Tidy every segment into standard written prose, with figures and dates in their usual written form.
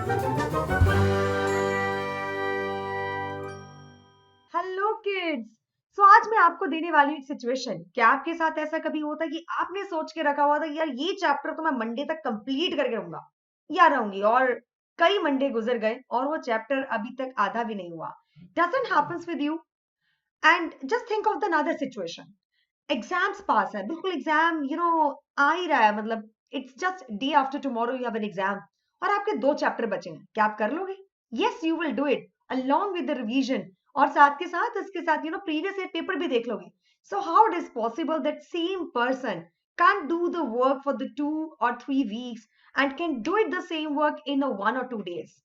Hello kids. सो आज मैं आपको देने वाली हूँ एक सिचुएशन। क्या आपके साथ ऐसा कभी होता है कि आपने सोच के रखा हुआ था कि यार ये चैप्टर तो मैं मंडे तक कंप्लीट करके रहूंगा या रहूंगी, और कई मंडे गुजर गए और वो चैप्टर अभी तक आधा भी नहीं हुआ। Doesn't happens with you? And just think of the another situation. Exams पास है, बिल्कुल एग्जाम आ ही रहा है, मतलब it's just day after tomorrow you have an exam, और आपके 2 चैप्टर बचे हैं। क्या आप कर लोगे? Yes, you will do it along with the revision, और साथ के साथ इसके साथ प्रीवियस ईयर पेपर भी देख लोगे। So how it is possible that same person can't do the work for the 2 or 3 weeks and can do it the same work in a 1 or 2 days?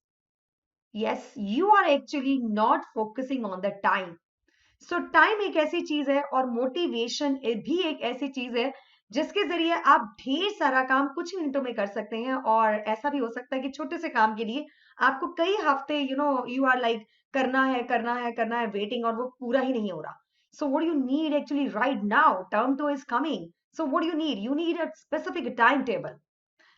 Yes, you are actually not focusing on the time. So time एक ऐसी चीज है, और motivation भी एक ऐसी चीज है जिसके जरिए आप ढेर सारा काम कुछ मिनटों में कर सकते हैं। और ऐसा भी हो सकता है कि छोटे से काम के लिए आपको कई हफ्ते यू आर लाइक करना है करना है करना है वेटिंग, और वो पूरा ही नहीं हो रहा। So what you need actually right now, term 2 is coming. So what you need a specific time table.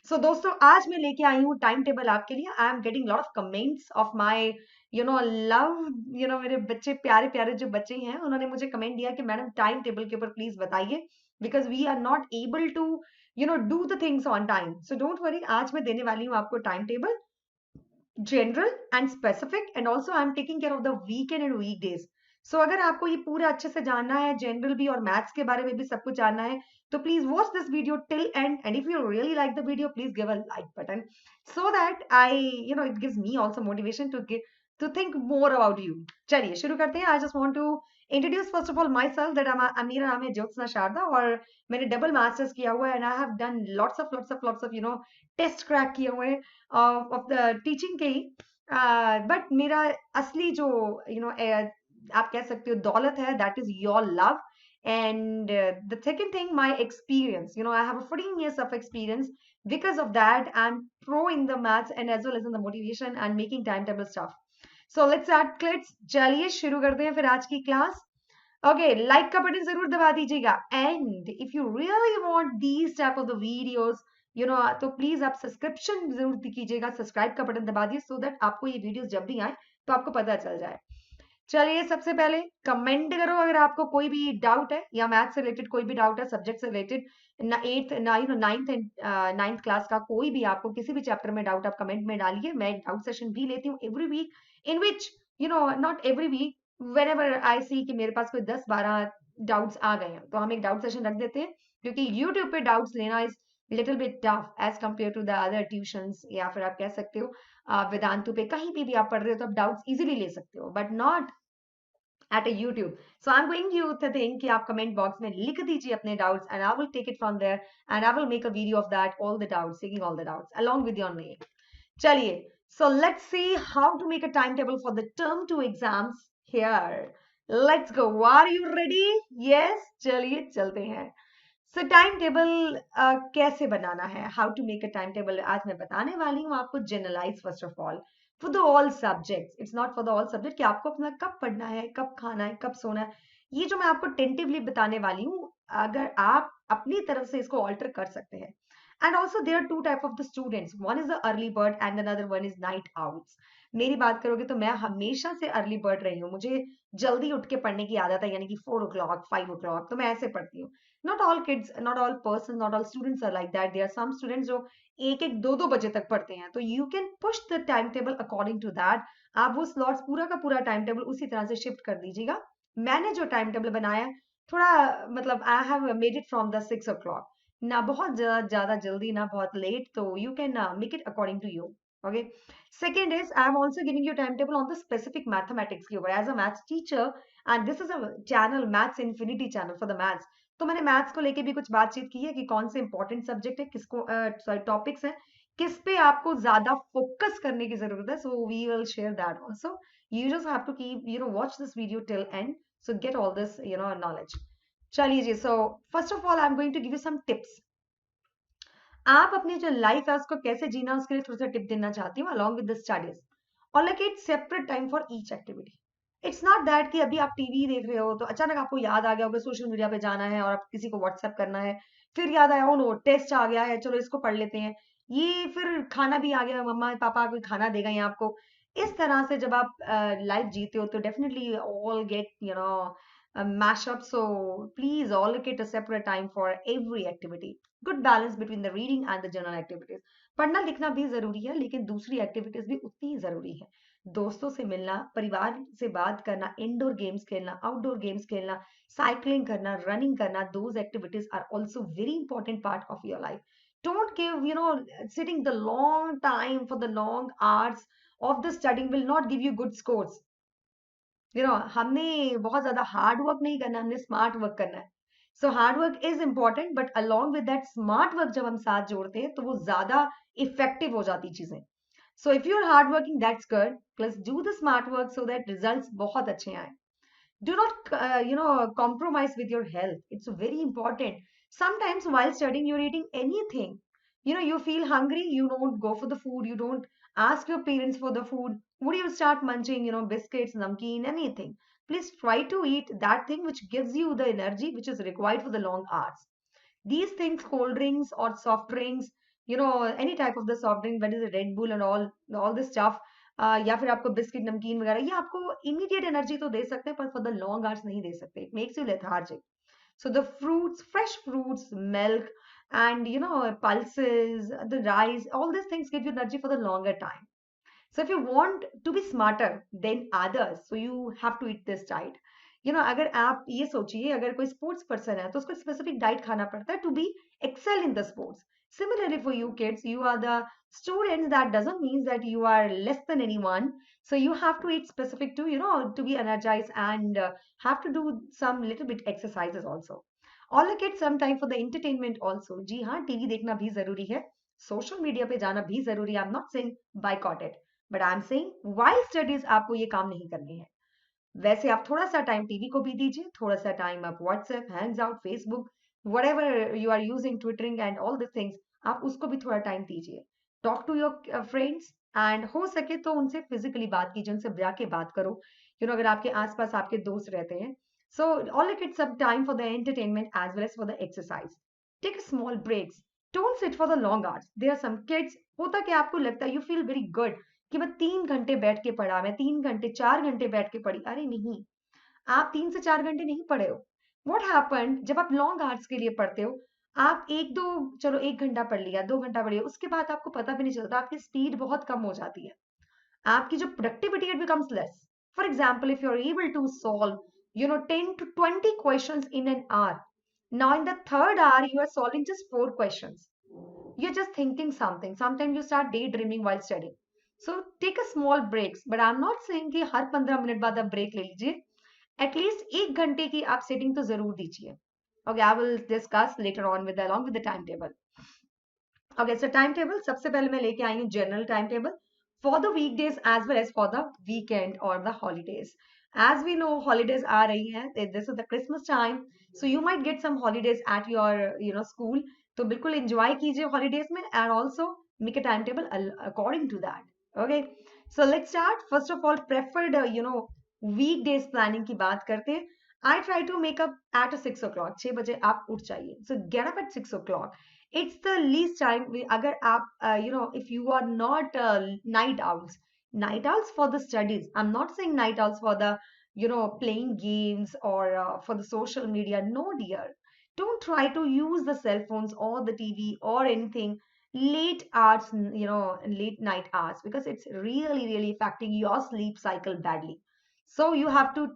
सो दोस्तों, आज मैं लेके आई हूँ टाइम टेबल आपके लिए। I am getting lot of comments of my love, मेरे बच्चे, प्यारे प्यारे जो बच्चे हैं, उन्होंने मुझे कमेंट दिया कि मैडम टाइम टेबल के ऊपर प्लीज बताइए, because we are not able to do the things on time. So don't worry, आज मैं देने वाली हूँ आपको time table, general and specific, and also I am taking care of the weekend and weekdays. So अगर आपको ये पूरा अच्छे से जानना है, जनरल भी और मैथ्स के बारे में भी सब कुछ जानना है, तो please watch this video till and, and if you really like the video, please give a like button, so that I, it gives me also motivation to think more about you. चलिए शुरू करते हैं। I just want to introduce first of all myself that मेरा नाम है ज्योत्सना शारदा, और मैंने double masters किया हुआ है, and I have done lots of test crack किए हुए हैं ऑफ द टीचिंग के ही। बट मेरा असली जो आप कह सकते हो दौलत है, that is your love. And the second thing, my experience. I have a 14 years of experience. Because of that, I'm pro in the maths and as well as in the motivation and making timetable stuff. So let's start, kids. चलिए शुरू करते हैं फिर आज की class. Okay, like का button जरूर दबा दीजिएगा, and if you really want these type of the videos, तो प्लीज आप सब्सक्रिप्शन जरूर कीजिएगा, सब्सक्राइब का बटन दबा दिए, सो दैट आपको ये वीडियोस जब भी आए तो आपको पता चल जाए। चलिए, सबसे पहले कमेंट करो अगर आपको कोई भी डाउट है, या मैथ से रिलेटेड कोई भी डाउट है, सब्जेक्ट से related, eighth ninth and ninth class का कोई भी, आपको किसी भी चैप्टर में डाउट, आप कमेंट में डालिए। मैं एक डाउट सेशन भी लेती हूँ every week, in which not every week, whenever I see कि मेरे पास कोई 10-12 डाउट्स आ गए हैं, तो हम एक डाउट सेशन रख देते हैं, क्योंकि यूट्यूब पे डाउट्स लेना is little bit tough as compare to the other tuitions, या फिर आप कह सकते हो वेदांतु पे, कहीं पे भी आप पढ़ रहे हो तो आप डाउट्स इजीली ले सकते हो, but not at a YouTube. So I'm going you to think कि आप comment box में लिख दीजिए अपने doubts, and I will take it from there, and I will make a video of that, all the doubts, taking all the doubts along with your name. चलिए, so let's see how to make a timetable for the term 2 exams here. Let's go. Are you ready? Yes, चलिए चलते हैं। So timetable कैसे बनाना है? How to make a timetable? आज मैं बताने वाली हूँ आपको generalize first of all. For the all subjects, it's not for the all subject कि आपको अपना कब पढ़ना है, कब खाना है, कब सोना है, ये जो मैं आपको टेंटिवली बताने वाली हूँ, अगर आप अपनी तरफ से इसको ऑल्टर कर सकते हैं। And also there are 2 type of the students, one is the early bird and another one is night outs. मेरी बात करोगे तो मैं हमेशा से अर्ली बर्ड रही हूँ, मुझे जल्दी उठ के पढ़ने की आदत है, यानी कि 4 o'clock 5 o'clock, तो मैं ऐसे पढ़ती हूँ। Not all kids, not all person, not all students are like that. There are some students जो 1-1 2-2 बजे तक पढ़ते हैं, तो you can push the time table according to that. आप वो स्लॉट्स पूरा का पूरा टाइम टेबल उसी तरह से शिफ्ट कर दीजिएगा। मैंने जो टाइम टेबल बनाया, थोड़ा मतलब I have made it from the 6 o'clock, ना बहुत ज्यादा जल्दी ना बहुत लेट, तो you can make it according to you. Okay, second is I am also giving you time table on the specific mathematics के ऊपर as a maths teacher, and this is a channel, maths infinity channel for the maths. तो मैंने maths को लेके भी कुछ बातचीत की है कि कौन से इंपॉर्टेंट सब्जेक्ट है, किसको सॉरी टॉपिक्स है, किस पे आपको ज्यादा फोकस करने की जरूरत है। So we will share that also. You just have to keep watch this video till end, so get all this knowledge. चलिए जी, so first of all I am going to give you some tips. आप अपनी जो life है उसको कैसे जीना, उसके लिए थोड़ा सा टिप देना चाहती हूँ, along with the studies. allocate separate time for each activity. It's not that कि अभी आप टीवी देख रहे हो तो अचानक आपको याद आ गया होगा सोशल मीडिया पे जाना है और आप किसी को व्हाट्सएप करना है, फिर याद आया ओ नो टेस्ट आ गया है, चलो इसको पढ़ लेते हैं। ये फिर खाना भी आ गया, मम्मा पापा कोई खाना देगा या आपको। इस तरह से जब आप लाइफ जीते हो तो definitely all get mash up. So please allocate a separate time for every activity. Good balance between the reading and the general activities. पढ़ना लिखना भी जरूरी है, लेकिन दूसरी एक्टिविटीज भी उतनी ही जरूरी है। दोस्तों से मिलना, परिवार से बात करना, इंडोर गेम्स खेलना, आउटडोर गेम्स खेलना, cycling करना, running करना, those activities are also very important part of your life. Don't give, sitting the long time for the long hours of the studying will not give you good scores. हमने बहुत ज्यादा hard work नहीं करना, हमने smart work करना है। So hard work is important, but along with that smart work जब हम साथ जोड़ते हैं तो वो ज्यादा इफेक्टिव हो जाती चीजें। So if you are hard working that's good, plus do the smart work so that results बहुत अच्छे आए। Do not compromise with your health. It's very important. Sometimes while studying you're eating anything, you feel hungry, you don't go for the food, you don't ask your parents for the food. Would you start munching, biscuits, namkeen, anything? Please try to eat that thing which gives you the energy which is required for the long hours. These things, cold drinks or soft drinks, any type of the soft drink, whether it's Red Bull and all this stuff, या फिर आपको biscuit नमकीन वगैरह, ये आपको immediate energy तो दे सकते हैं पर फॉर द लॉन्ग आवर्स नहीं दे सकते। It makes you lethargic. So the fruits, fresh fruits, milk, and pulses, the rice, all these things give you energy for the longer time. So if you want to be smarter than others, so you have to eat this diet. अगर आप ये सोचिए, अगर कोई sports person है तो उसको specific diet खाना पड़ता है to be excel in the sports. Similarly for you kids, you are the students. That doesn't mean that you are less than anyone. So you have to eat specific to, to be energized, and have to do some little bit exercises also. Allocate some time for the entertainment also. जी हाँ, TV देखना भी जरूरी है, social media पे जाना भी जरूरी है। I am not saying boycott it, but I am saying while studies आपको ये काम नहीं करने हैं। वैसे आप थोड़ा सा टाइम टीवी को भी दीजिए, थोड़ा सा टाइम आप WhatsApp, Hanks out, Facebook, whatever you are using, twittering and all the things, आप उसको भी थोड़ा टाइम दीजिए। Talk to your friends, and हो सके तो उनसे फिजिकली बात कीजिए, उनसे जाके बात करो। अगर आपके आसपास आपके दोस्त रहते हैं, so allocate some time for the entertainment as well as for the exercise. Take small breaks. Don't sit for the long hours. There are some kids, होता कि आपको लगता है, you feel very good कि मैं 3 घंटे बैठ के पढ़ा, मैं 3 घंटे 4 घंटे बैठ के पढ़ी। अरे नहीं, आप 3 से 4 घंटे नहीं पढ़े हो। व्हाट हैपन, जब आप लॉन्ग आवर्स के लिए पढ़ते हो, आप एक दो, चलो 1 घंटा पढ़ लिया, 2 घंटा पढ़ लिया, उसके बाद आपको पता भी नहीं चलता, आपकी स्पीड बहुत कम हो जाती है, आपकी जो productivity it becomes less. For example, if you are able to solve 10 to 20 questions in an hour, now in the third hour you are solving just 4 questions. You're just thinking something. Sometimes you start daydreaming while studying. So take a small breaks. But I'm not saying कि हर 15 minute बाद आप break ले लीजिए। At least 1 घंटे की आप setting तो जरूर दीजिए। Okay, I will discuss later on with along with the timetable. Okay, so timetable, सबसे पहले मैं लेके आई हूँ general timetable for the weekdays as well as for the weekend or the holidays. As we know, holidays आ रही हैं. This is the Christmas time, so you might get some holidays at your school. तो बिल्कुल enjoy कीजिए holidays में, and also make a timetable according to that. Okay, so let's start. First of all, preferred weekdays planning की बात करते हैं. I try to make up at 6 o'clock. 6 बजे आप उठ जाइए. So get up at 6 o'clock. It's the least time. अगर आप if you are not night owls for the studies. I'm not saying night owls for the playing games or for the social media. No, dear. Don't try to use the cell phones or the TV or anything late hours, late night hours, because it's really, really affecting your sleep cycle badly. So you have to,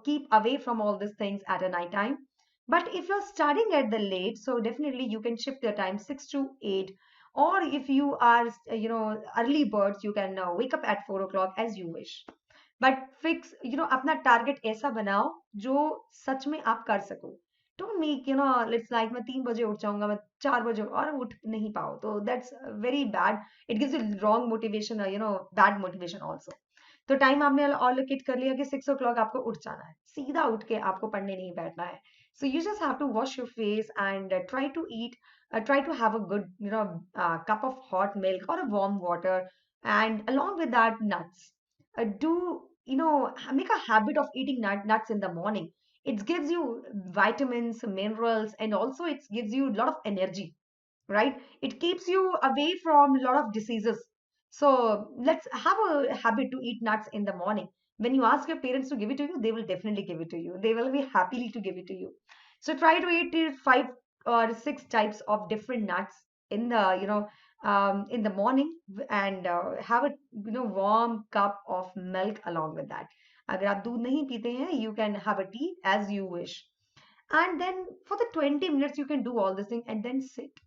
keep away from all these things at a night time. But if you're studying at the late, so definitely you can shift your time 6 to 8. Or if you are, early birds, you can wake up at 4 o'clock as you wish. But fix अपना target ऐसा बनाओ जो सच में आप कर सको। Don't make let's like मैं 3 बजे उठ जाऊंगा, मैं 4 बजे और उठ नहीं पाओ, तो that's very bad. It gives you wrong motivation, bad motivation also. तो टाइम आपने ऑलोकेट कर लिया कि 6 o'clock आपको उठ जाना है, सीधा उठ के आपको पढ़ने नहीं बैठना है। So you just have to wash your face and try to have a good, cup of hot milk or a warm water, and along with that, nuts. Do make a habit of eating nuts in the morning. It gives you vitamins, minerals, and also it gives you a lot of energy. right? It keeps you away from a lot of diseases. So let's have a habit to eat nuts in the morning. When you ask your parents to give it to you, they will definitely give it to you. They will be happily to give it to you. So try to eat five or six types of different nuts in the in the morning, and have a warm cup of milk along with that. अगर आप दूध नहीं पीते हैं, you can have a tea as you wish. And then for the 20 minutes you can do all this thing and then sit.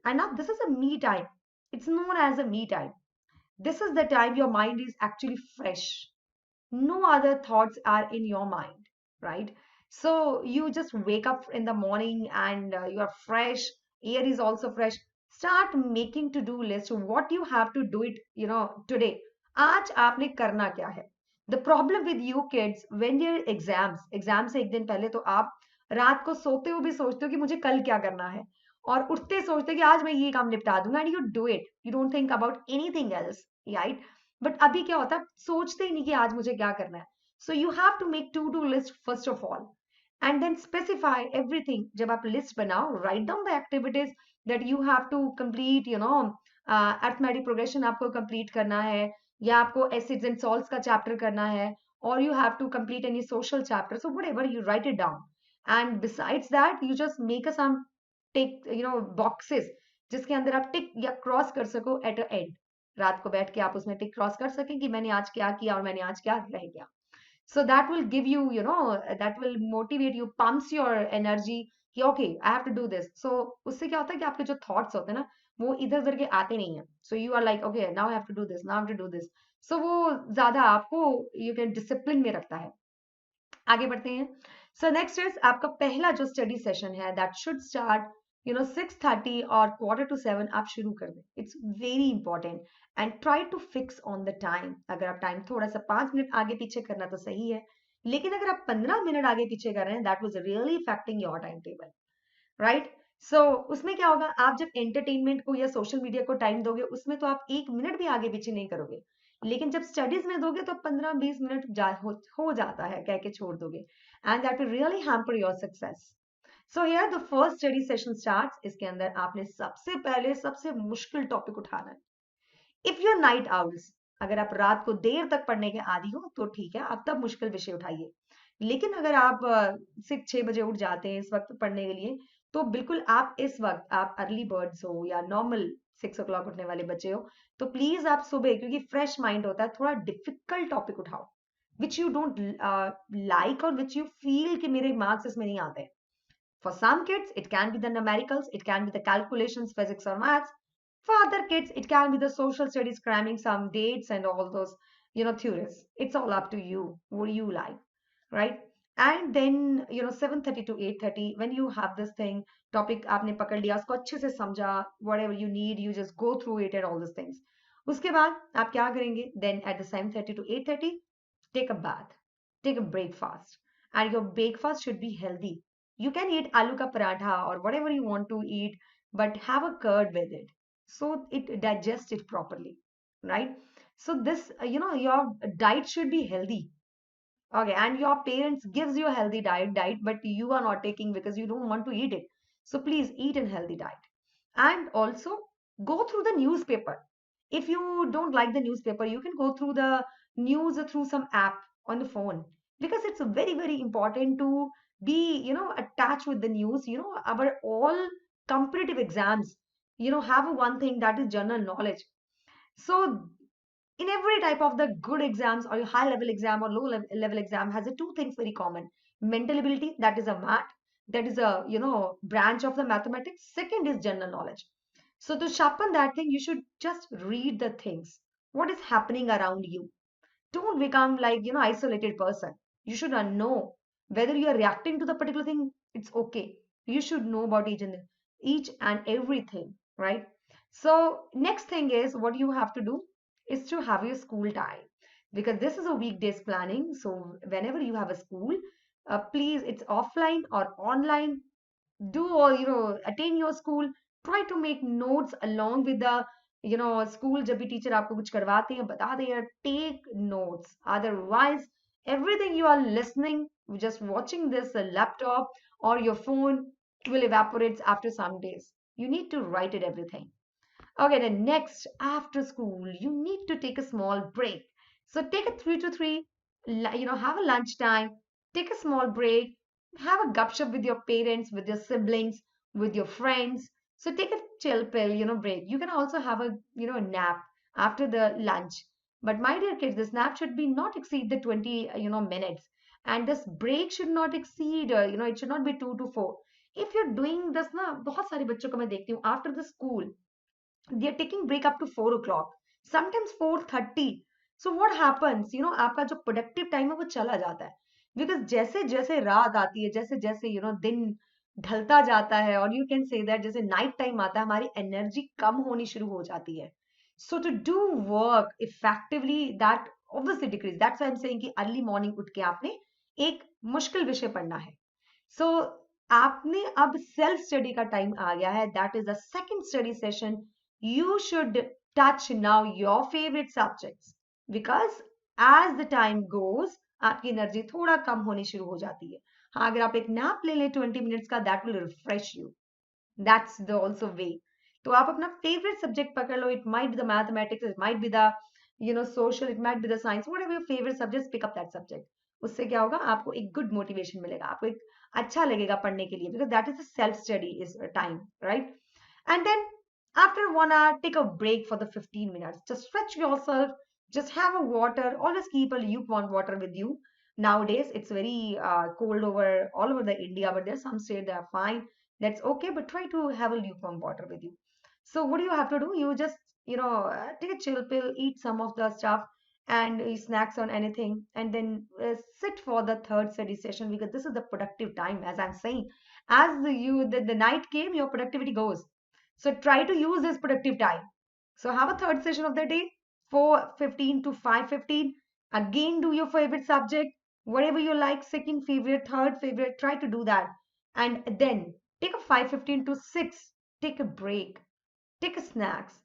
And now this is a me time. It's known as a me time. This is the time your mind is actually fresh. No other thoughts are in your mind, right? So you just wake up in the morning and you are fresh. Air is also fresh. Start making to-do list. What you have to do it, today. आज आपने करना क्या है? The problem with you kids when your exams से एक दिन पहले तो आप रात को सोते हो भी सोचते हो कि मुझे कल क्या करना है, और उठते सोचते हो कि आज मैं ये काम निपटा दूंगा, and you do it, you don't think about anything else, right? But अभी क्या होता है, सोचते ही नहीं कि आज मुझे क्या करना है. So you have to make to do list first of all, and then specify everything. जब आप लिस्ट बनाओ, right down the activities that you have to complete. Arithmetic progression आपको कंप्लीट करना है, या आपको एसिड्स एंड सॉल्ट्स का chapter करना है, और you have to complete any social chapter. So whatever, you write it down, and besides that you just make a some tick boxes जिसके अंदर आप टिक या क्रॉस कर सको एट अ एंड. रात को बैठ के आप उसमें टिक क्रॉस कर सकें कि मैंने आज क्या किया और मैंने आज क्या रह गया. So that will give you, that will motivate you, pumps your energy कि okay, I have to do this. So उससे क्या होता है कि आपके जो thoughts होते हैं ना, वो इधर उधर के आते नहीं हैं. So you are like, okay, now I have to do this, now I have to do this. So वो ज्यादा आपको you can discipline में रखता है. आगे बढ़ते हैं. सो नेक्स्ट इज आपका पहला जो स्टडी सेशन है, दैट शुड स्टार्ट 6:30 और quarter to 7 आप शुरू कर दें. It's very important, and try to fix on the time. अगर आप टाइम थोड़ा सा 5 मिनट आगे पीछे करना तो सही है, लेकिन अगर आप 15 मिनट आगे पीछे कर रहे हैं, that was really affecting your time table, right? So उसमें क्या होगा, आप जब एंटरटेनमेंट को या सोशल मीडिया को टाइम दोगे, उसमें तो आप 1 मिनट भी आगे पीछे नहीं करोगे, लेकिन जब स्टडीज में दोगे तो 15-20 मिनट हो जाता है, कह के छोड़ दोगे, and that will really hamper your success. So here the first study session starts. इसके अंदर आपने सबसे पहले सबसे मुश्किल टॉपिक उठाना है. इफ यूर नाइट आउल्स, अगर आप रात को देर तक पढ़ने के आदी हो तो ठीक है, आप तब मुश्किल विषय उठाइए. लेकिन अगर आप 6-6 बजे उठ जाते हैं इस वक्त पढ़ने के लिए, तो बिल्कुल आप इस वक्त, आप अर्ली बर्ड्स हो या नॉर्मल 6 o'clock उठने वाले बच्चे हो, तो प्लीज आप सुबह, क्योंकि फ्रेश माइंड होता है, थोड़ा डिफिकल्ट टॉपिक उठाओ विच यू डोंट लाइक, और विच यू फील कि मेरे मार्क्स इसमें नहीं आते. For some kids, it can be the numericals, it can be the calculations, physics or maths. For other kids, it can be the social studies, cramming some dates and all those, theories. It's all up to you. What do you like, right? And then, 7:30 to 8:30, when you have this thing, topic आपने पकड़ लिया, उसको अच्छे से समझा, whatever you need, you just go through it and all these things. उसके बाद आप क्या करेंगे? Then at the 7:30 to 8:30, take a bath, take a breakfast, and your breakfast should be healthy. You can eat aloo ka paratha or whatever you want to eat, but have a curd with it so it digests it properly, right? So this, your diet should be healthy. Okay, and your parents gives you a healthy diet, but you are not taking because you don't want to eat it. So please eat a healthy diet. And also go through the newspaper. If you don't like the newspaper, you can go through the news through some app on the phone, because it's very, very important to be, attached with the news. Our all competitive exams, have one thing that is general knowledge. So in every type of the good exams or your high level exam or level exam has a two things very common: mental ability, that is a math, that is a branch of the mathematics. Second is general knowledge. So to sharpen that thing, you should just read the things, what is happening around you. Don't become like isolated person. You should know whether you are reacting to the particular thing. It's okay, you should know about each and everything, right? So next thing is, what you have to do is to have your school time, because this is a weekdays planning. So whenever you have a school, please, it's offline or online, do, or attend your school. Try to make notes along with the school. जब भी teacher आपको कुछ करवाते हैं, बता दें, take notes. Otherwise everything you are listening, just watching this laptop or your phone, will evaporate after some days. You need to write it everything. Okay, then next, after school, you need to take a small break. So take a 3 to 3, have a lunchtime, take a small break, have a gupshup with your parents, with your siblings, with your friends. So take a chill pill, break. You can also have a, nap after the lunch. But my dear kids, this nap should be not exceed the 20, minutes. And this break should not exceed, it should not be 2 to 4. If you're doing this, ना बहुत सारे बच्चों को मैं देखती हूँ after the school, they are taking break up to 4 o'clock, sometimes 4:30. So what happens, आपका जो productive time है वो चला जाता है. Because जैसे जैसे रात आती है, जैसे जैसे दिन ढलता जाता है, और you can say that जैसे night time आता है, हमारी energy कम होनी शुरू हो जाती है. So to do work effectively, that obviously decrease. That's why I'm saying कि early morning उठ के आपने एक मुश्किल विषय पढ़ना है. So आपने अब सेल्फ स्टडी का टाइम आ गया है. That is the second study session. You should touch now your favorite subjects, because as the time goes आपकी एनर्जी थोड़ा कम होनी शुरू हो जाती है. हाँ, अगर आप एक नैप ले लें 20 मिनट्स का, that will refresh you. That's the also way. तो आप अपना फेवरेट सब्जेक्ट पकड़ लो. It might be the mathematics, it might be the social, it might be the science, whatever your favourite subject, pick up that subject. उससे क्या होगा, आपको एक गुड मोटिवेशन मिलेगा, आपको एक अच्छा लगेगा पढ़ने के लिए, because that is the self study is time, right? And then after 1 hour, take a break for the 15 minutes. Just stretch yourself. Just have a water. Always keep a lukewarm water with you. Nowadays, it's very cold all over the India, but there's some states that are fine. That's okay, but try to have a lukewarm water with you. So what do you have to do? You just, take a chill pill, eat some of the stuff, and snacks on anything, and then sit for the third study session, because this is the productive time, as I'm saying. As the night came, your productivity goes. So try to use this productive time. So have a third session of the day, 4:15 to 5:15. Again, do your favorite subject, whatever you like, second favorite, third favorite, try to do that. And then take a 5:15 to 6, take a break, take a snacks,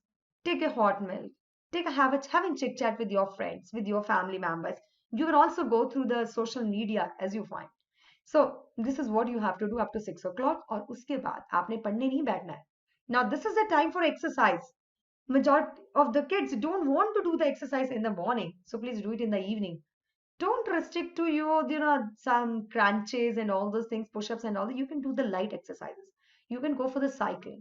take a hot milk, take a having chit chat with your friends, with your family members. You can also go through the social media as you find. So this is what you have to do up to 6 o'clock. और उसके बाद आपने पढ़ने नहीं बैठना है. Now this is the time for exercise. Majority of the kids don't want to do the exercise in the morning, so please do it in the evening. Don't restrict to your, some crunches and all those things, push-ups and all. You can do the light exercises. You can go for the cycling.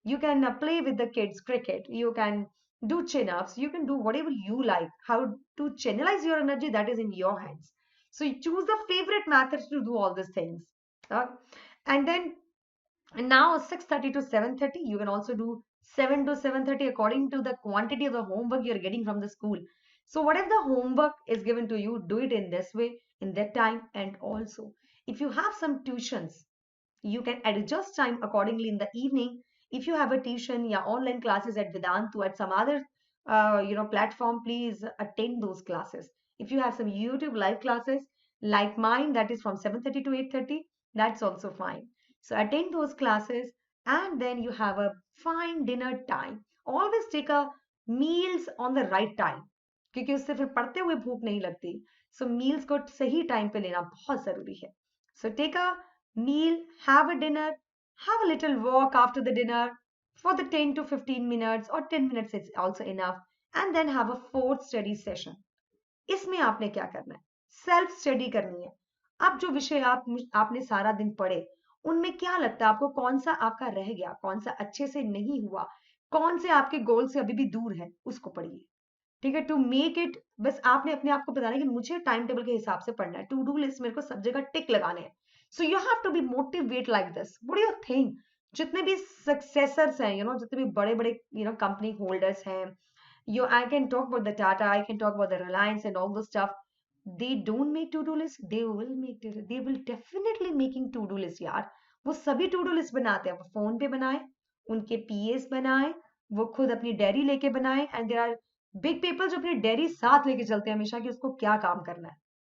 You can play with the kids cricket. You can do chin-ups. You can do whatever you like. How to channelize your energy, that is in your hands. So you choose the favorite methods to do all these things. Uh, and then and now 6:30 to 7:30, you can also do 7 to 7:30 according to the quantity of the homework you're getting from the school. So whatever the homework is given to you, do it in this way, in that time. And also, if you have some tuitions, you can adjust time accordingly in the evening. If you have a tuition, yeah, online classes at Vedantu, at some other, platform, please attend those classes. If you have some YouTube live classes like mine, that is from 7:30 to 8:30, that's also fine. So attend those classes, and then you have a fine dinner time. Always take a meals on the right time, क्योंकि उससे फिर पढ़ते हुए भूख नहीं लगती. So meals को सही time पे लेना बहुत जरूरी है. So take a meal, have a dinner, have a little walk after the dinner for the 10 to 15 minutes, or 10 minutes is also enough, and then have a fourth study session. इसमें आपने क्या करना है? सेल्फ स्टडी करनी है. अब जो विषय आपने सारा दिन पढ़े, उनमें क्या लगता है आपको, कौन सा आपका रह गया, कौन सा अच्छे से नहीं हुआ, कौन से आपके गोल से अभी भी दूर है, उसको पढ़िए. ठीक है? टू मेक इट, बस आपने अपने आप को बताना है कि मुझे टाइम टेबल के हिसाब से पढ़ना है. टू डू लिस्ट मेरे को सब जगह टिक लगाने हैं. So you have to be motivate like this. What do you think? जितने भी सक्सेसर्स हैं, जितने भी बड़े बड़े कंपनी होल्डर्स हैं, I can talk about the Tata, I can talk about the Reliance and all the stuff. They don't make to-do list. They will definitely making to-do list यार. वो सभी to-do list बनाते हैं. वो phone पे बनाए, उनके पीएस बनाए, वो खुद अपनी डायरी लेके बनाए. And there are big people जो अपनी डायरी साथ लेके चलते हैं हमेशा कि उसको क्या काम करना है.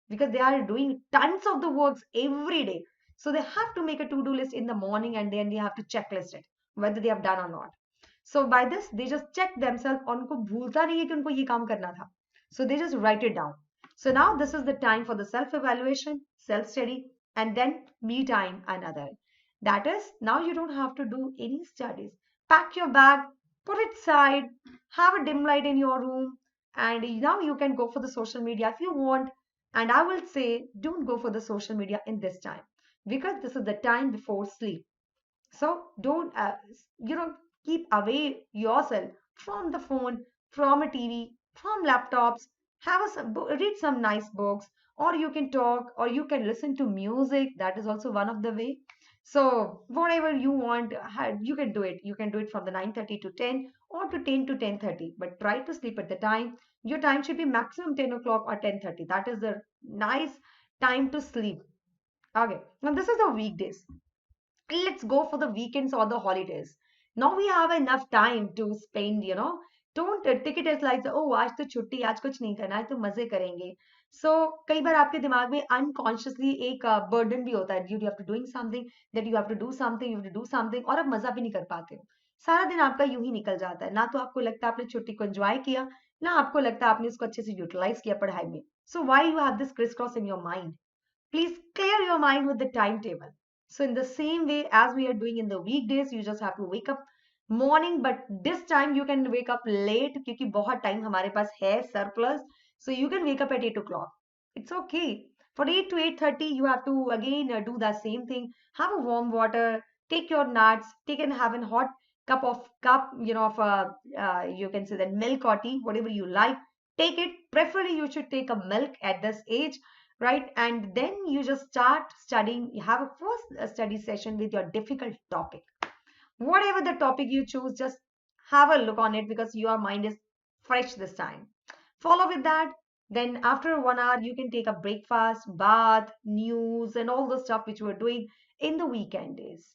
Because they are doing tons of the works every day. So they have to make a to-do list in the morning, and then they have to checklist it whether they have done or not. So by this they just check themselves, और उनको भूलता नहीं है कि उनको ये काम करना था. So they just write it down. So now this is the time for the self evaluation, self study, and then me time another. That is, now you don't have to do any studies. Pack your bag, put it aside, have a dim light in your room, and now you can go for the social media if you want. And I will say, don't go for the social media in this time because this is the time before sleep. So don't, keep away yourself from the phone, from a TV, from laptops. Have read some nice books, or you can talk, or you can listen to music. That is also one of the way. So whatever you want, you can do it. You can do it from the 9:30 to 10 or to 10 to 10:30. But try to sleep at the time. Your time should be maximum 10 o'clock or 10:30. That is the nice time to sleep. Okay. Now this is the weekdays. Let's go for the weekends or the holidays. Now we have enough time to spend, don't take it as like, oh, आज तो छुट्टी, आज कुछ नहीं करना, आज तो मजे करेंगे. So कई बार आपके दिमाग में unconsciously एक burden भी होता है, you have to doing something, that you have to do something, you have to do something, और आप मजा भी नहीं कर पाते हो. सारा दिन आपका यूं ही निकल जाता है, ना तो आपको लगता है आपने छुट्टी को एंजॉय किया, ना आपको लगता है आपने उसको अच्छे से यूटिलाइज किया पढ़ाई में. So why you have this crisscross in your mind? Please clear your mind with the timetable. So in the same way as we are doing in the weekdays, you just have to wake up morning, but this time you can wake up late क्योंकि बहुत time हमारे पास है surplus. So you can wake up at 8 o'clock. It's okay. For 8 to 8:30, you have to again do the same thing. Have a warm water, take your nuts, take and have a hot cup, of you can say that milk or tea, whatever you like. Take it. Preferably you should take a milk at this age, right? And then you just start studying. You have a first study session with your difficult topic. Whatever the topic you choose, just have a look on it because your mind is fresh this time. Follow with that. Then after 1 hour, you can take a breakfast, bath, news, and all the stuff which we're doing in the weekend days.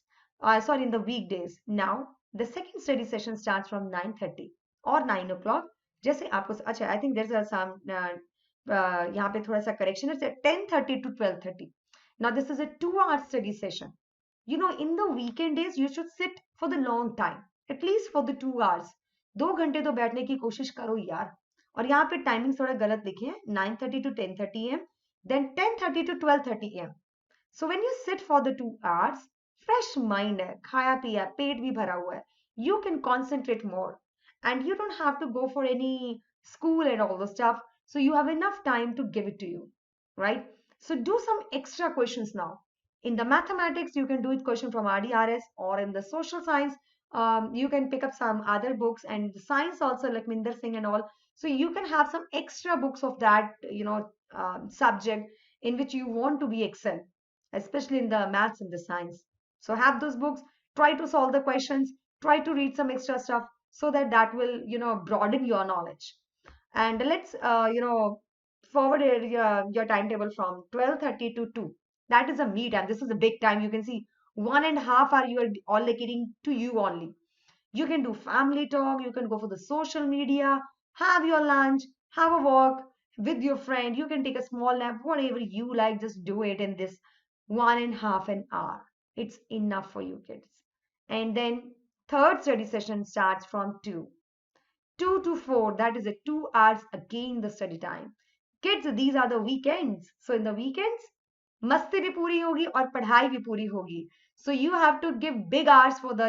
Sorry, in the weekdays. Now, the second study session starts from 9:30 or 9 o'clock. जैसे आपको अच्छा, I think there's a some यहाँ पे थोड़ा सा correction है 10:30 to 12:30. Now this is a 2 hour study session. In the weekend days, you should sit for the long time, at least for the 2 hours. 2 घंटे तो बैठने की कोशिश करो यार. और यहाँ पे टाइमिंग थोड़ा गलत लिखे हैं 9:30 to 10:30 am, then 10:30 to 12:30 am. So when you sit for the 2 hours, fresh mind है, खाया पिया, पेट भी भरा हुआ है, you can concentrate more, and you don't have to go for any school and all the stuff. So you have enough time to give it to you, right? So do some extra questions now. In the mathematics, you can do it question from RDRS, or in the social science, you can pick up some other books, and the science also like Minder Singh and all. So you can have some extra books of that, subject in which you want to be excel, especially in the maths and the science. So have those books, try to solve the questions, try to read some extra stuff so that that will, broaden your knowledge. And let's, forward your timetable from 12:30 to 2. That is a me time. This is a big time. You can see 1.5 hour you are allocating to you only. You can do family talk. You can go for the social media, have your lunch, have a walk with your friend. You can take a small nap, whatever you like. Just do it in this 1.5 hour. It's enough for you kids. And then third study session starts from 2. 2 to 4, that is a 2 hours again the study time. Kids, these are the weekends. So in the weekends, मस्ती भी पूरी होगी और पढ़ाई भी पूरी होगी. So you have to give big hours for the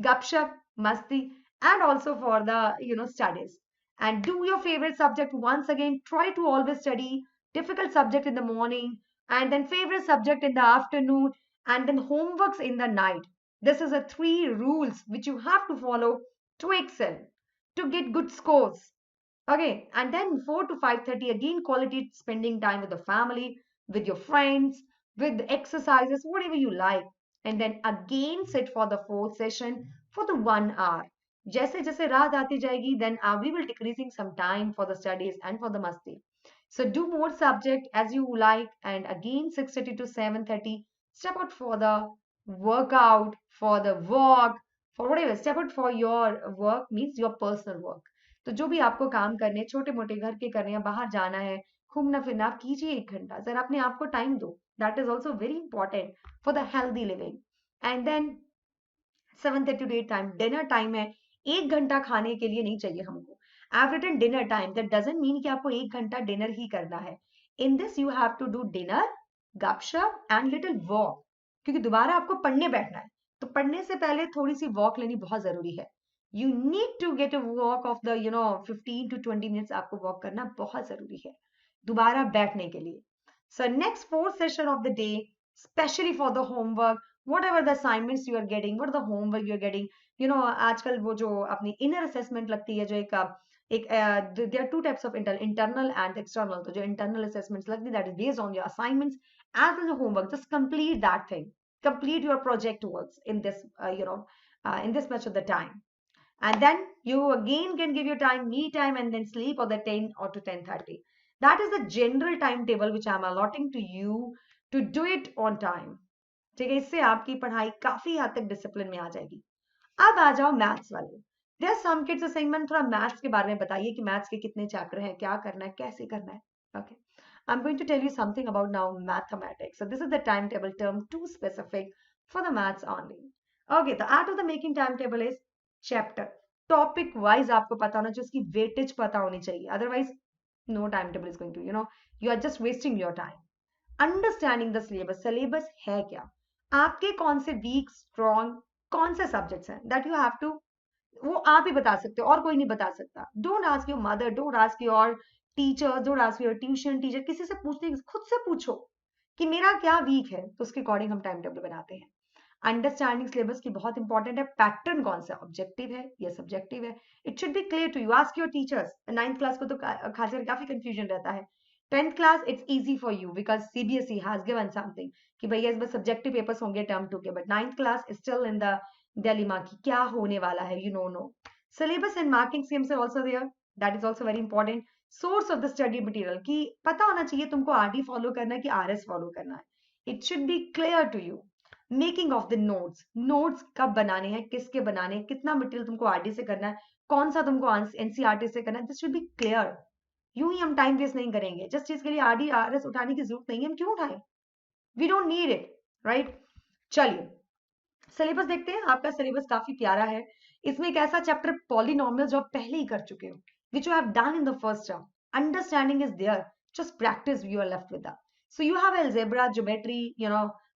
gupshup, masti, and also for the studies. And do your favorite subject once again. Try to always study difficult subject in the morning, and then favorite subject in the afternoon, and then homeworks in the night. This is the 3 rules which you have to follow to excel, to get good scores. Okay, and then 4 to 5:30 again quality spending time with the family, with your friends, with exercises, whatever you like. And then again sit for the fourth session for the 1 hour. जैसे जैसे रात आती जाएगी, then we will decreasing some time for the studies and for the masti. So do more subject as you like, and again 6:30 to 7:30 step out for the workout, for the walk, for whatever. Step out for your work means your personal work. तो जो भी आपको काम करने, छोटे मोटे घर के करने, या बाहर जाना है, घूमना फिरना, आप कीजिए 1 घंटा. जरा अपने आप को टाइम दो. That is also very important for the healthy living. And then 7:30 to 8 time dinner time है. 1 घंटा खाने के लिए नहीं चाहिए हमको. I've written dinner time. That doesn't mean कि आपको 1 घंटा डिनर ही करना है. In this you have to do dinner, gupshup and little walk. क्योंकि दोबारा आपको पढ़ने बैठना है। तो पढ़ने से पहले थोड़ी सी वॉक लेनी बहुत जरूरी है। You need to get a walk of the 15 to 20 minutes आपको वॉक करना बहुत जरूरी है दोबारा बैठने के लिए। So next fourth session of the day, specially for the homework, whatever the assignments you are getting, what the homework you are getting, आजकल वो जो अपनी इनर असेसमेंट लगती है, जो एक there are two types of internal and external. तो जो internal assessments लगती है, that is based on your assignments as well as homework. Just complete that thing. Complete your project works in this, in this much of the time. And then you again can give your time, me time, and then sleep or the 10 or to 10:30. That is the general timetable which I am allotting to you to do it on time. ठीक है, इससे आपकी पढ़ाई काफी हद तक discipline में आ जाएगी। अब आ जाओ मैथ्स वाले। There some kids are saying ma'am थोड़ा मैथ्स के बारे में बताइए कि मैथ्स के कितने चैप्टर हैं, क्या करना है, कैसे करना है। Okay, I am going to tell you something about now mathematics. So this is the time table term to specific for the maths only. Okay, the art of the making time table is chapter topic wise आपको पता होना चाहिए, उसकी weightage पता होनी चाहिए, otherwise no time table is going to you are just wasting your time. Understanding the syllabus, syllabus है क्या, आपके कौन से वीक स्ट्रॉन्ग कौन से सब्जेक्ट्स हैं, दैट यू हैव टू, वो आप ही बता सकते हो और कोई नहीं बता सकता। Don't ask your mother, don't ask your teacher, don't ask your tuition teacher, किसी से पूछने, खुद से पूछो कि मेरा क्या वीक है, तो उसके अकॉर्डिंग हम टाइम टेबल बनाते हैं। अंडरस्टैंडिंग सिलेबस की बहुत इंपॉर्टेंट है। पैटर्न कौन सा, ऑब्जेक्टिव है या सब्जेक्टिव है, it should be clear to you. Ask your teachers. 9th class को तो खासकर काफी कंफ्यूजन रहता है। 10th class it's easy for you because CBSE has given something कि भैया इस बार सब्जेक्टिव पेपर्स होंगे टर्म 2 के, but 9th class is still in the dilemma की क्या होने वाला है, no syllabus and marking schemes are also there, that is also very important. Source of the study material कि पता होना चाहिए तुमको आरडी फॉलो करना है कि आरएस फॉलो करना है, it should be clear to you. Making of the notes, notes कब बनाने हैं, किसके बनाने हैं, कितना मटेरियल तुमको आरडी से करना है, कौन सा तुमको एनसीईआरटी से करना है, दिस शुड बी क्लियर। यूं ही हम टाइम वेस्ट नहीं करेंगे, जस्ट चीज के लिए आरडी आरएस उठाने की जरूरत नहीं है, हम क्यों उठाएं, we don't need it, right. चलिए सिलेबस देखते हैं। आपका सिलेबस काफी प्यारा है। इसमें एक ऐसा चैप्टर पॉलिनोमियल जो आप पहले ही कर चुके हो, which you have done in the first term, understanding is there, just practice, you are left with that. So you have algebra, geometry,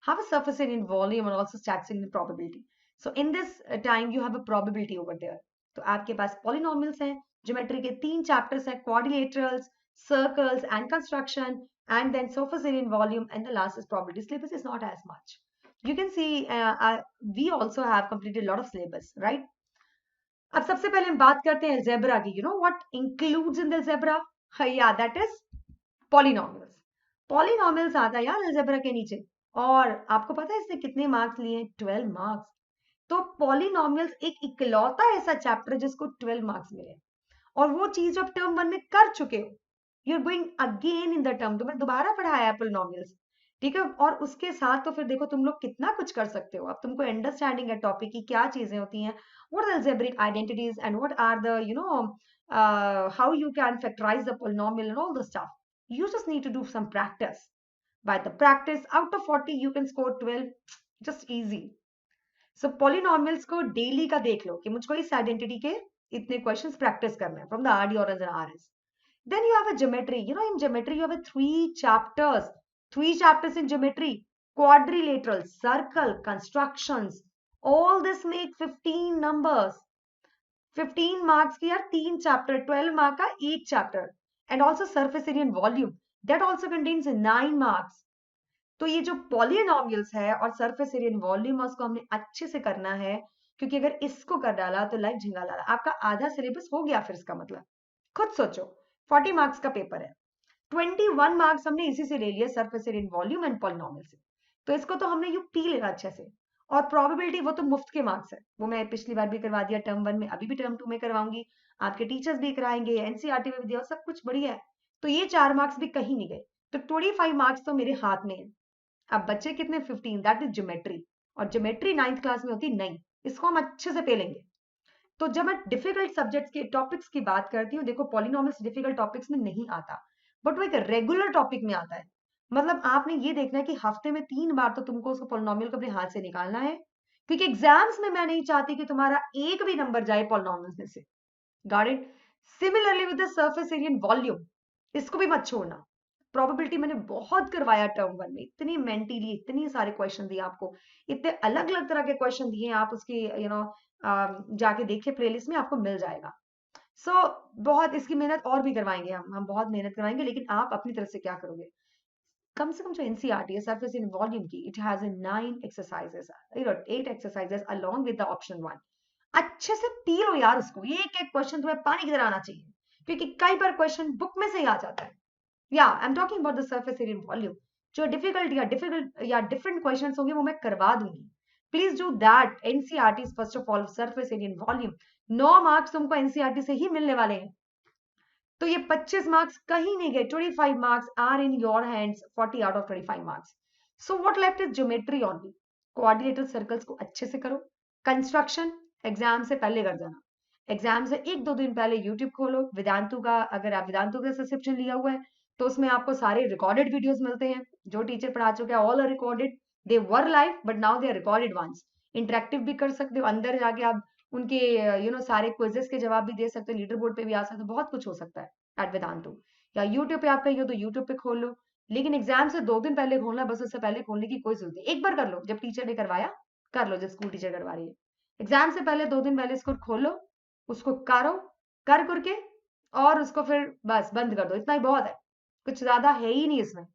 have a surface area in volume and also stats in probability. So in this time you have a probability over there. तो आपके पास polynomials हैं, geometry के 3 chapters हैं, quadrilaterals, circles and construction, and then surface area in volume, and the last is probability. Syllabus is not as much. You can see we also have completed a lot of syllabus, right? अब सबसे पहले हम बात करते हैं algebra की। what includes in the algebra? Yeah, that is polynomials. Polynomials आता है यार अलजेब्रा के नीचे, और आपको पता है इसने कितने मार्क्स लिए? 12 मार्क्स। तो पॉलिनॉमियल्स एक इकलौता ऐसा चैप्टर जिसको 12 मार्क्स मिले, और वो चीज जो आप टर्म 1 में कर चुके हो, you are going again in the term, तुम्हें दोबारा पढ़ाया है पॉलिनॉमियल्स, ठीक है। और उसके साथ तो फिर देखो तुम लोग कितना कुछ कर सकते हो। अब तुमको अंडरस्टैंडिंग है टॉपिक की, क्या चीजें होती हैं, what are algebraic identities and what are the how you can factorize the polynomial and all the stuff. You just need to do some practice. By the practice, out of 40 you can score 12, just easy. So polynomials को daily का देख लो कि मुझको इस identity के इतने questions practice करना है from the RD or the RS. Then you have a geometry. In geometry you have a 3 chapters in geometry: quadrilateral, circle, constructions. All this make 15 numbers. 15 marks की यार 3 chapter, 12 mark का 1 chapter, and also surface area and volume, that also contains 9 marks. तो ये जो polynomials है और surface area and volume, उसको हमने अच्छे से करना है, क्योंकि अगर इसको कर डाला तो लाइफ झिंगा डाला, आपका आधा सिलेबस हो गया। फिर इसका मतलब खुद सोचो, 40 मार्क्स का पेपर है, 21 मार्क्स हमने इसी से ले लिया, surface area and volume and polynomial से। तो इसको तो हमने यू पी लेना अच्छे से। और प्रोबेबिलिटी वो तो मुफ्त के मार्क्स है, वो मैं पिछली बार भी करवा दिया टर्म 1 में, अभी भी टर्म 2 में करवाऊंगी, आपके टीचर्स भी कराएंगे, एनसीईआरटी में भी दिया, सब कुछ बढ़िया है। तो ये 4 मार्क्स भी कहीं नहीं गए, तो 25 मार्क्स तो मेरे हाथ में है। अब बच्चे कितने? 15, दैट इज ज्योमेट्री, और ज्योमेट्री 9th क्लास में होती नहीं, इसको हम अच्छे से पेलेंगे। तो जब मैं डिफिकल्ट सब्जेक्ट्स के टॉपिक्स की बात करती हूँ, देखो पॉलिनॉमियल्स डिफिकल्ट टॉपिक्स में नहीं आता, बट वो एक रेगुलर टॉपिक में आता है। मतलब आपने ये देखना है कि हफ्ते में 3 बार तो तुमको उसको पॉलिनॉमियल को अपने हाथ से निकालना है, क्योंकि एग्जाम्स में मैं नहीं चाहती कि तुम्हारा एक भी नंबर जाए पॉलिनॉमियल्स में से। Got it? Similarly with the surface area and volume, इसको भी मत छोड़ना। प्रोबेबिलिटी मैंने बहुत करवाया टर्म 1 में, इतनी मेंटली इतनी सारे क्वेश्चन दिए आपको, इतने अलग अलग तरह के क्वेश्चन दिए, आप उसकी जाके देखिए प्लेलिस्ट में, आपको मिल जाएगा। सो बहुत इसकी मेहनत और भी करवाएंगे हम बहुत मेहनत करवाएंगे, लेकिन आप अपनी तरफ से क्या करोगे? कम से कम जो एनसीईआरटी है सरफेस इन वॉल्यूम की, it has 9 exercises, 8 exercises along with the option 1। अच्छे से पी लो यार उसको, ये एक एक क्वेश्चन तुम्हें पानी की तरह आना चाहिए, क्योंकि कई बार क्वेश्चन बुक में से ही आ जाता है। या आई am talking about the surface area volume. जो डिफिकल्ट या डिफरेंट क्वेश्चन होंगे वो मैं करवा दूंगी। Please do that. NCERT first of all surface area volume, 9 marks तुमको एनसीईआरटी से ही मिलने वाले हैं। तो ये 25 मार्क्स कहीं नहीं गए, 25 marks are in your hands, 40 out of 25 marks. So what left is geometry only. Coordinator circles को अच्छे से करो। कंस्ट्रक्शन एग्जाम से पहले कर देना, एग्जाम से 1-2 दिन पहले यूट्यूब खोलो, वेदांतु का, अगर आप वेदांतु का सब्सक्रिप्शन लिया हुआ है तो उसमें आपको सारे रिकॉर्डेड वीडियोस मिलते हैं, जो टीचर पढ़ा चुके हैं, all are recorded. They were live but now they are recorded once. Interactive भी कर सकते हो, अंदर जाके आप उनके सारे क्विजेस के जवाब भी दे सकते हो, लीडर बोर्ड पे भी आ सकते हो, बहुत कुछ हो सकता है एट वेदांतु। या यूट्यूब पे आप कहिए तो यूट्यूब पे खोल लो, लेकिन एग्जाम से 2 दिन पहले खोलना, बस उससे पहले खोलने की कोई जरूरत नहीं। एक बार कर लो, जब टीचर ने करवाया कर लो, जब स्कूल टीचर करवा रही है। एग्जाम से पहले 2 दिन पहले इसको खोलो, उसको करो, कर करके और उसको फिर बस बंद कर दो, इतना ही बहुत है, कुछ ज्यादा है ही नहीं इसमें।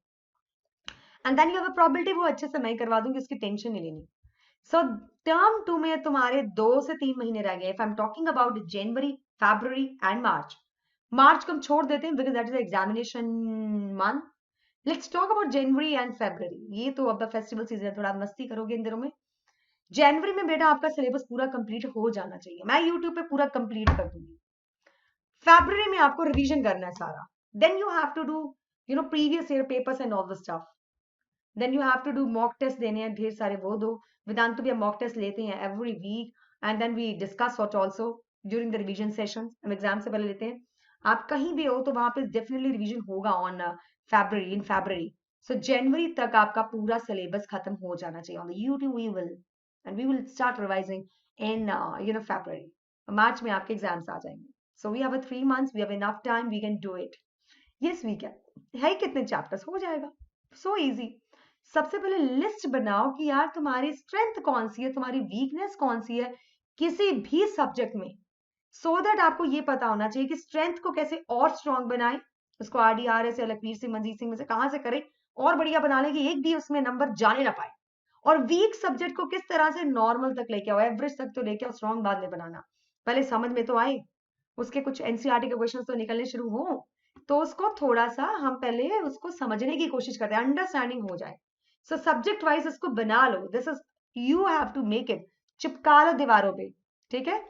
And then you have a probability, वो अच्छे से मैं करवा दूंगी, उसकी टेंशन नहीं लेनी। सो टर्म 2 में तुम्हारे 2 से 3 महीने रह गए। If I am talking about January, February and March. मार्च को हम छोड़ देते हैं because that is examination month. Let's talk about January and February. ये तो अब द फेस्टिवल सीजन है, थोड़ा मस्ती करोगे इन दिनों में। जनवरी में बेटा आपका सिलेबस पूरा कंप्लीट हो जाना चाहिए, मैं यूट्यूब पे पूरा कंप्लीट कर दूंगी। फरवरी में आपको रिवीजन करना है सारा। Then you have to do previous year papers and all the stuff. Then you have to do mock test देने हैं ढेर सारे, वो दो। वेदांतु भी हम मॉक टेस्ट लेते हैं every week, and then we discuss what also during the revision session. हम एग्जाम से पहले लेते हैं। आप कहीं भी हो तो वहां पे डेफिनेटली रिवीजन होगा on February, in February. So जनवरी तक आपका पूरा सिलेबस खत्म हो जाना चाहिए on the YouTube. We will start revising in February. मार्च में आपके एग्जाम्स आ जाएंगे। So we have 3 months, we have enough time, we can do it. Yes we can. है कितने चैप्टर्स, हो जाएगा, सो इजी। सबसे पहले लिस्ट बनाओ कि यार तुम्हारी स्ट्रेंथ कौन सी है, तुम्हारी वीकनेस कौन सी है किसी भी सब्जेक्ट में। सो दैट आपको ये पता होना चाहिए कि स्ट्रेंथ को कैसे और स्ट्रॉन्ग बनाए, उसको RDRS या लखवीर सिंह, मनजीत सिंह में से कहां से करें और बढ़िया बना ले कि एक भी उसमें नंबर जाने ना पाए। और वीक सब्जेक्ट को किस तरह से नॉर्मल तक लेके आओ, एवरेज तक तो लेके आओ, स्ट्रॉन्ग बाद में बनाना, पहले समझ में तो आए, उसके कुछ एनसीईआरटी के क्वेश्चन तो निकलने शुरू हो, तो उसको थोड़ा सा हम पहले उसको समझने की कोशिश करते हैं, अंडरस्टैंडिंग हो जाए। सो सब्जेक्ट वाइज इसको बना लो, this is, you have to make it, चिपका लो दीवारों पे, ठीक है।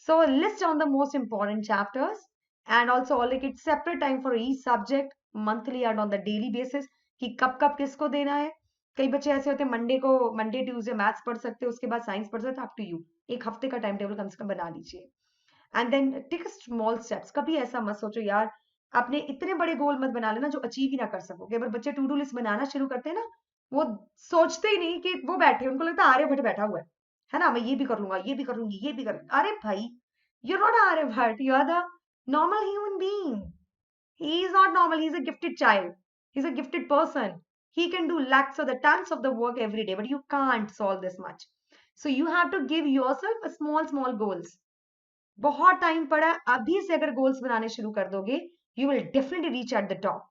So list on the most important chapters and also allocate separate time for each subject, monthly and on the daily basis, कि कब कब किसको देना है। कई बच्चे ऐसे होते हैं मंडे ट्यूसडे मैथ्स पढ़ सकते हैं, उसके बाद साइंस पढ़ सकते हैं, अप टू यू। एक हफ्ते का टाइम टेबल कम से कम बना लीजिए। And then take small steps. कभी ऐसा मत सोचो यार आपने इतने बड़े गोल मत बना लेना जो अचीव ही ना कर सको। कई बार बच्चे टू डू लिस्ट बनाना शुरू करते हैं ना, वो सोचते ही नहीं कि वो बैठे, उनको लगता है आर्यभट्ट बैठा हुआ है ना, मैं ये भी कर लूंगा, ये भी कर लूंगी, ये भी कर लूंगी। अरे भाई, you not Aryabhatta, you are the normal human being. He is not normal, he is a gifted child, he is a gifted person. He can do lakhs of the tons of the work every day, but you can't solve this much. So you have to give yourself a small goals. बहुत time पड़ा है, अभी से अगर goals बनाने शुरू कर दोगे, you will definitely reach at the top,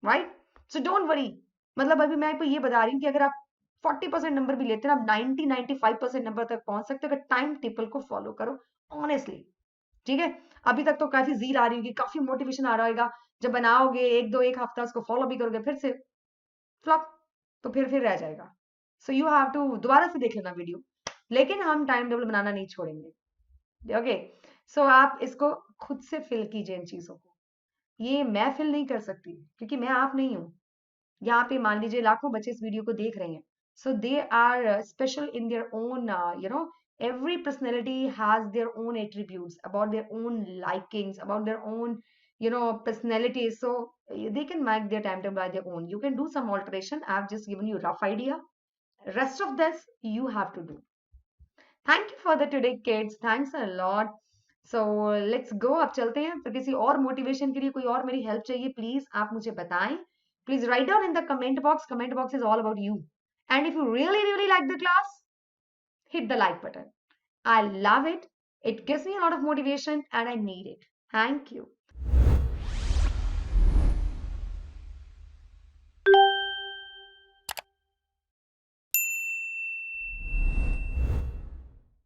right. So don't worry. मतलब अभी मैं आपको ये बता रही हूँ कि अगर आप 40% नंबर भी लेते हैं, आप 90-95% नंबर तक पहुंच सकते हो अगर टाइम टेबल को फॉलो करो ऑनेस्टली, ठीक है। अभी तक तो काफी जीर आ रही होगी, काफी मोटिवेशन आ रहा होगा, जब बनाओगे एक हफ्ता उसको फॉलो भी करोगे, फिर से फ्लॉप, तो फिर रह जाएगा। सो यू हैव टू दोबारा से देख लेना वीडियो, लेकिन हम टाइम टेबल बनाना नहीं छोड़ेंगे, ओके। सो आप इसको खुद से फिल कीजिए इन चीजों को, ये मैं फिल नहीं कर सकती क्योंकि मैं आप नहीं हूं। यहाँ पे मान लीजिए लाखों बच्चे इस वीडियो को देख रहे हैं, so they are special in their own, every personality has their own attributes, about their own likings, about their own personalities. So they can make their timetable by their own. You can do some alteration. I've just given you a rough idea. Rest of this you have to do. Thank you for the today kids, thanks a lot. So let's go, अब चलते हैं। फिर किसी और motivation के लिए कोई और मेरी हेल्प चाहिए प्लीज आप मुझे बताएं, Please write down in the comment box. Comment box is all about you. And if you really like the class, hit the like button. I love it. It gives me a lot of motivation and I need it. Thank you.